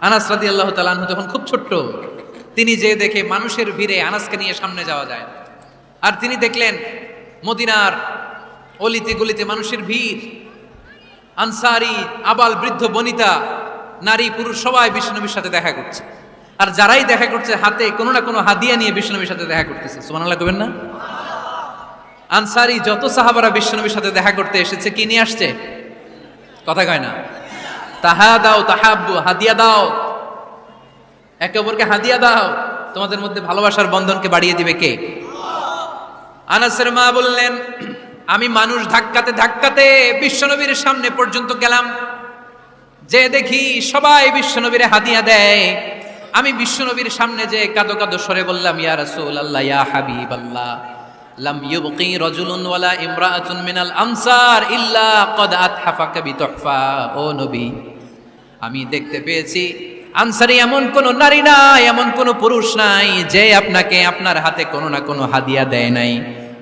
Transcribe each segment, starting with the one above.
আনাস রাদিয়াল্লাহু তাআলা আনহু তখন খুব ছোট্ট, তিনি যে দেখে মানুষের ভিড়ে আনাসকে নিয়ে সামনে যাওয়া যায়, আর তিনি দেখলেন মদিনার অলিতে গলিতে মানুষের ভিড়, আনসারি আবাল বৃদ্ধ বনিতা নারী পুরুষ সবাই বিশ্বনবীর সাথে দেখা করছে, আর যারাই দেখা করছে হাতে কোনো না কোনো হাদিয়া নিয়ে বিশ্বনবীর সাথে দেখা করতেছে। সুবহানাল্লাহ কইবেন না? আনসারি যত সাহাবারা বিশ্বনবীর সাথে দেখা করতে এসেছে কি নিয়ে আসছে? কথা কয় না? তাহাদাও তাহাব্বু, হাদিয়া দাও, একে অপরকে হাদিয়া দাও, তোমাদের মধ্যে ভালোবাসার বন্ধনকে বাড়িয়ে দিবে কে? আনাসের মা বললেন, আমি মানুষ ধাক্কাতে ধাক্কাতে বিশ্বনবীর সামনে পর্যন্ত গেলাম, যে দেখি সবাই বিশ্বনবীরে হাদিয়া দেয়। আমি বিশ্বনবীর সামনে যে কাঁদো কাঁদো স্বরে বললাম, ইয়া রাসূলুল্লাহ, ইয়া হাবিবাল্লাহ, লাম ইউবকি রাজুলুন ওয়ালা ইমরাআতুন মিনাল আনসার ইল্লা ক্বাদ আতহাফাকা বিতুহফা। ও নবী, আমি দেখতে পেয়েছি আনসারী এমন কোন নারী নাই, এমন কোন পুরুষ নাই যে আপনাকে আপনার হাতে কোনো না কোনো হাদিয়া দেয় নাই।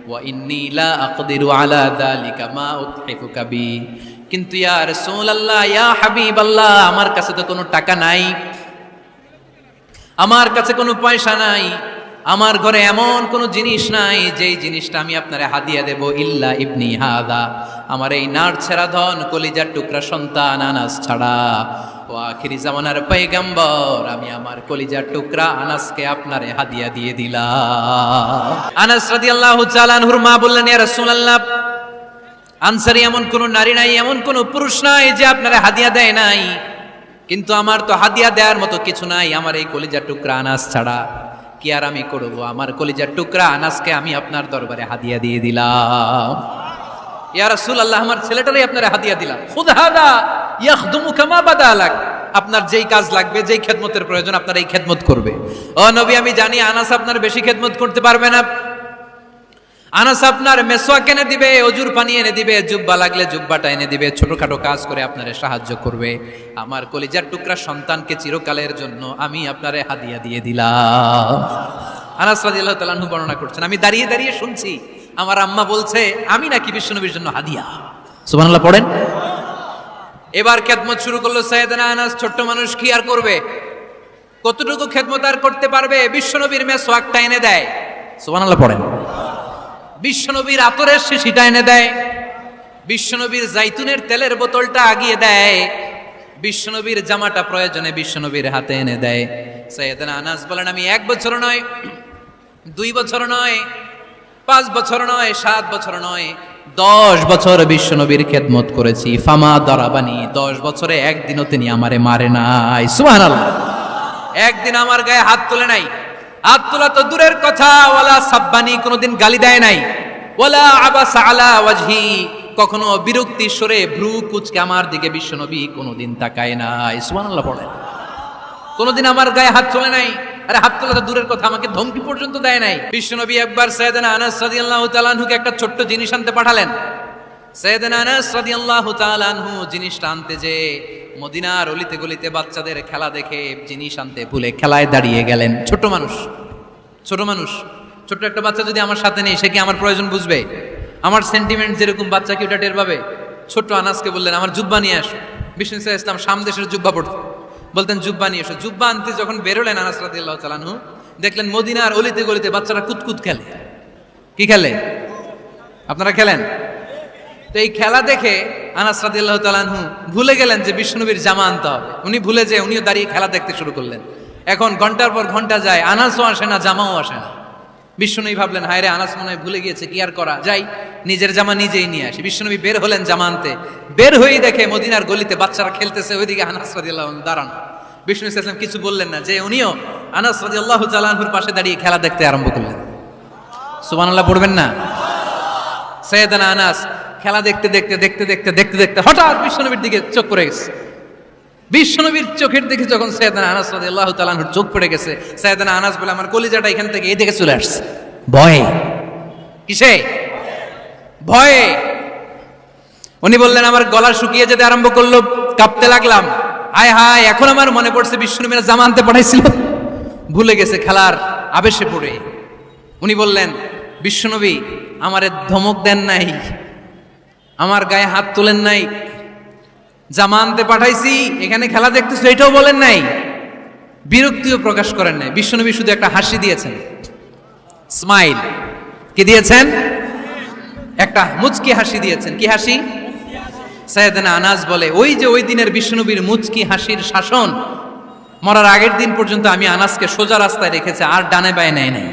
ওয়া ইন্নী লা আকদিরু আলা যালিকা মা উতহিফুকা বি। কিন্তু ইয়া রাসূলুল্লাহ, ইয়া হাবিবাল্লাহ, আমার কাছে তো কোনো টাকা নাই, আমার কাছে কোনো পয়সা নাই, আমার ঘরে এমন কোনো জিনিস নাই যেই জিনিসটা আমি আপনারে হাদিয়া দেব, ইল্লা ইবনি হাদা, আমার এই নার ছেঁড়া ধন কলিজার টুকরা সন্তান আনাস ছাড়া। ও আখিরি জামানার পয়গম্বর, আমি আমার কলিজার টুকরা আনাসকে আপনারে হাদিয়া দিয়ে দিলাম। আনাস রাদিয়াল্লাহু তাআলা আনহুর মা বললেন, ইয়া রাসূলুল্লাহ, আনসারী এমন কোন নারী নাই, এমন কোন পুরুষ নাই যে আপনারে হাদিয়া দেয় নাই, কিন্তু আমার তো হাদিয়া দেওয়ার মতো কিছু নাই আমার এই কলিজার টুকরা আনাস ছাড়া। কি আর আমি করব, আমার কলিজার টুকরা আনাসকে আমি আপনার দরবারে হাদিয়া দিয়ে দিলাম। ইয়া রাসূলুল্লাহ, আমার ছেলেটারই আপনারে হাদিয়া দিলাম। খুদ হাদা ইয়াখদুমু কামা বাদালাক, আপনার যেই কাজ লাগবে, যেই খেদমতের প্রয়োজন আপনার এই খেদমত করবে। ও নবী, আমি জানি আনাস আপনার বেশি খেদমত করতে পারবে না, আনাস আপনার মেসওয়াক এনে দিবে, অজুর পানি এনে দিবে, জুব্বা লাগলে জুব্বাটা এনে দিবে, ছোটখাটো কাজ করে আপনারে সাহায্য করবে। আমার কলিজার টুকরা সন্তানকে চিরকালের জন্য আমি আপনারে হাদিয়া দিয়ে দিলাম। আনাস রাদিয়াল্লাহু তাআলা আনহু বর্ণনা করছেন, আমি দাঁড়িয়ে দাঁড়িয়ে শুনছি আমার আম্মা বলছে আমি নাকি বিশ্বনবীর জন্য হাদিয়া। সুবহানাল্লাহ পড়েন। এবার খেদমত শুরু করলো সাইয়েদনা আনাস। ছোট্ট মানুষ কি আর করবে, কতটুকু খেদমত আর করতে পারবে? বিশ্বনবীর মেসওয়াকটা এনে দেয়। সুবহানাল্লাহ পড়েন। বিশ্বনবীর আতরের শিশিটা এনে দেয়, বিশ্বনবীর জাইতুনের তেলের বোতলটা আগিয়ে দেয়, বিশ্বনবীর জামাটা প্রয়োজনে বিশ্বনবীর হাতে এনে দেয়। সাইয়েদনা আনাস বলেন, আমি 1 বছর নয়, 2 বছর নয়, 5 বছর নয়, 7 বছর নয়, 10 বছর বিশ্বনবীর খেদমত করেছি। ফামা দরাবানি, 10 বছরে একদিনও তিনি আমারে মারে নাই। সুবহানাল্লাহ। একদিন আমার গায়ে হাত তোলে নাই, হাত তোলা তো দূরের কথা, ওয়ালা সাব্বানি, কোনোদিন গালি দেয় নাই, ওয়ালা আবাসা আলা ওয়াজহি, কখনো বিরক্তি সরে ভ্রু কুচকে আমার দিকে বিশ্বনবী কোনোদিন তাকায় নাই। সুবহানাল্লাহ পড়েন। কোনোদিন আমার গায়ে হাত তোলে নাই, আরে হাত তোলা তো দূরের কথা, আমাকে ধমকি পর্যন্ত দেয় নাই। বিশ্বনবী একবার সাইয়েদনা আনাস রাদিয়াল্লাহু তাআলা আনহুকে একটা ছোট্ট জিনিস আনতে পাঠালেন। সাইয়েদনা আনাস রাদিয়াল্লাহু তাআলা আনহু জিনিসটা আনতে যে মদিনার অলিতে গলিতে বাচ্চাদের খেলা দেখে জিনিস আনতে ভুলে খেলায় দাঁড়িয়ে গেলেন। ছোট মানুষ, ছোট মানুষ, ছোট্ট একটা বাচ্চা যদি আমার সাথে নেই, সে কি আমার প্রয়োজন বুঝবে? আমার সেন্টিমেন্ট যেরকম বাচ্চা কি ওটা টের পাবে? ছোট্ট আনাসকে বললেন, আমার জুব্বা নিয়ে আসো। বিষ্ণু ইসলাম শাম দেশের জুব্বা পড়তো, বলতেন জুব্বা নিয়ে এসো। জুব্বা আনতে যখন বেরোলেন আনাস রাদিয়াল্লাহু তাআলা আনহু, দেখলেন মদিনার অলিতে গলিতে বাচ্চারা কুতকুত খেলে। কি খেলে? আপনারা খেলেন? তো এই খেলা দেখে আনাস রাদিয়াল্লাহু তাআলা আনহু ভুলে গেলেন যে বিশ্বনবীর জামা আনতে হবে। উনি ভুলে যে উনিও দাঁড়িয়ে খেলা দেখতে শুরু করলেন। এখন ঘন্টার পর ঘন্টা যায়, আনাসও আসে না, জামাও আসে না। বিশ্বনবী ভাবলেন, হায় রে, আনাস মনে হয় ভুলে গিয়েছে, কি আর করা যাই, নিজের জামা নিজেই নিয়ে আসি। বিশ্বনবী বের হলেন জামা আনতে, বের হয়েই দেখে মদিনার গলিতে বাচ্চারা খেলতেছে, ওইদিকে আনাস রাদিয়াল্লাহু আনহু দাঁড়ানো। বিষ্ণু ইসলাম কিছু বললেন না, যে উনিও আনাস রাদিয়াল্লাহু তাআলা আনহুর পাশে দাঁড়িয়ে খেলা দেখতে আরম্ভ করলেন। সুবহানাল্লাহ পড়বেন না? সাইয়েদনা আনাস খেলা দেখতে দেখতে দেখতে দেখতে দেখতে দেখতে হঠাৎ বিশ্বনবীর দিকে চোখ পড়ে গেছে। বিশ্বনবীর চোখের দিকে যখন সাইয়েদনা আনাস রাদিয়াল্লাহু তাআলা আনহুর চোখ পড়ে গেছে, সাইয়েদনা আনাস বলে, আমার কলিজাটা এখান থেকে এই দিকে চলে আসছে ভয়ে। কিসে? ভয়ে। উনি বললেন, আমার গলা শুকিয়ে যেতে আরম্ভ করলো, কাঁপতে লাগলাম। হায় হায়, এখন আমার মনে পড়ছে বিশ্বনবীর জামা আনতে পাঠাইছিল, ভুলে গেছে খেলার আবেশে পড়ে। উনি বললেন, বিশ্বনবী আমারে ধমক দেন নাই, আমার গায়ে হাত তোলেন নাই, জামা আনতে পাঠাইছি, এখানে খেলা দেখতেছো এটাও বলেন নাই। বিরক্তিও প্রকাশ করেন নাই। বিশ্বনবী শুধু একটা হাসি দিয়েছেন, স্মাইল। কি দিয়েছেন? একটা মুচকি হাসি দিয়েছেন। কি হাসি? সাইয়েদনা আনাস বলে, ওই যে ওই দিনের বিশ্বনবীর মুচকি হাসির শাসন মরার আগের দিন পর্যন্ত আমি আনাসকে সোজা রাস্তায় রেখেছি, আর ডানে বায়ে নেয় নাই।